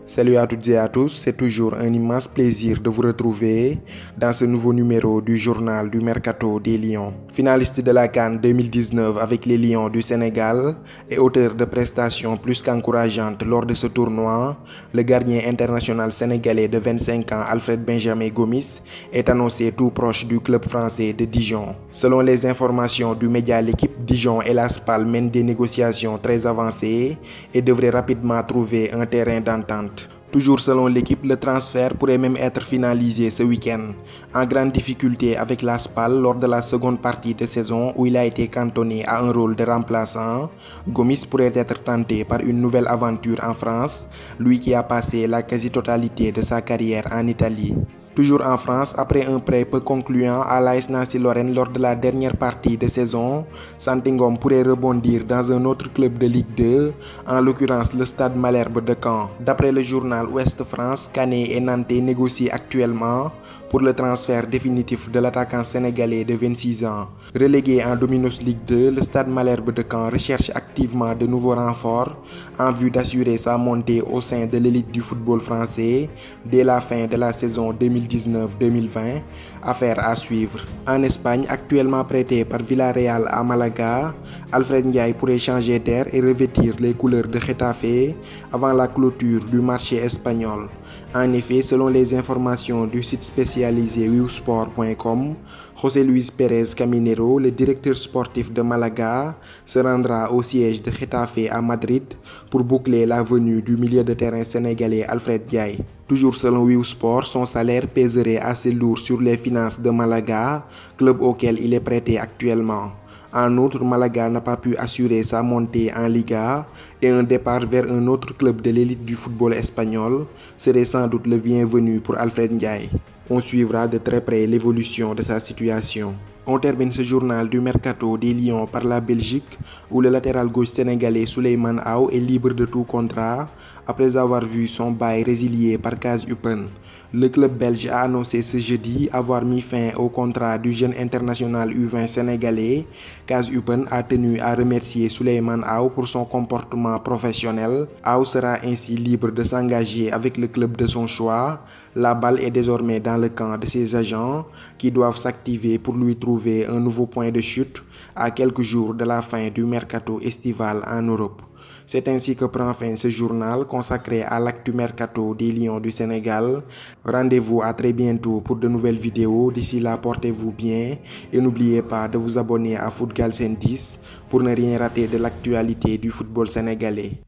Salut à toutes et à tous, c'est toujours un immense plaisir de vous retrouver dans ce nouveau numéro du journal du Mercato des Lions. Finaliste de la CAN 2019 avec les Lions du Sénégal et auteur de prestations plus qu'encourageantes lors de ce tournoi, le gardien international sénégalais de 25 ans Alfred Benjamin Gomis est annoncé tout proche du club français de Dijon. Selon les informations du média L'Équipe, Dijon et la SPAL mènent des négociations très avancées et devraient rapidement trouver un terrain d'entente. Toujours selon l'équipe, le transfert pourrait même être finalisé ce week-end. En grande difficulté avec la SPAL lors de la seconde partie de saison où il a été cantonné à un rôle de remplaçant, Gomis pourrait être tenté par une nouvelle aventure en France, lui qui a passé la quasi-totalité de sa carrière en Italie. Toujours en France, après un prêt peu concluant à l'AS Nancy-Lorraine lors de la dernière partie de saison, Santé Ngom pourrait rebondir dans un autre club de Ligue 2, en l'occurrence le Stade Malherbe de Caen. D'après le journal Ouest France, Canet et Nantais négocient actuellement pour le transfert définitif de l'attaquant sénégalais de 26 ans. Relégué en Dominos Ligue 2, le Stade Malherbe de Caen recherche activement de nouveaux renforts en vue d'assurer sa montée au sein de l'élite du football français dès la fin de la saison 2019-2020, affaire à suivre. En Espagne, actuellement prêté par Villarreal à Malaga, Alfred Ndiaye pourrait changer d'air et revêtir les couleurs de Getafe avant la clôture du marché espagnol. En effet, selon les informations du site spécialisé wiwsport.com, José Luis Pérez Caminero, le directeur sportif de Malaga, se rendra au siège de Getafe à Madrid pour boucler la venue du milieu de terrain sénégalais Alfred Ndiaye. Toujours selon wiwsport, son salaire pèserait assez lourd sur les finances de Malaga, club auquel il est prêté actuellement. En outre, Malaga n'a pas pu assurer sa montée en Liga et un départ vers un autre club de l'élite du football espagnol serait sans doute le bienvenu pour Alfred Ndiaye. On suivra de très près l'évolution de sa situation. On termine ce journal du Mercato des Lions par la Belgique où le latéral gauche sénégalais Souleymane Aw est libre de tout contrat après avoir vu son bail résilié par KAS Eupen. Le club belge a annoncé ce jeudi avoir mis fin au contrat du jeune international U20 sénégalais. KAS Eupen a tenu à remercier Souleymane Aw pour son comportement professionnel. Aw sera ainsi libre de s'engager avec le club de son choix. La balle est désormais dans le camp de ses agents qui doivent s'activer pour lui trouver un nouveau point de chute à quelques jours de la fin du mercato estival en Europe. C'est ainsi que prend fin ce journal consacré à l'actu mercato des Lions du Sénégal. Rendez-vous à très bientôt pour de nouvelles vidéos. D'ici là, portez-vous bien et n'oubliez pas de vous abonner à Foot Galsen 10 pour ne rien rater de l'actualité du football sénégalais.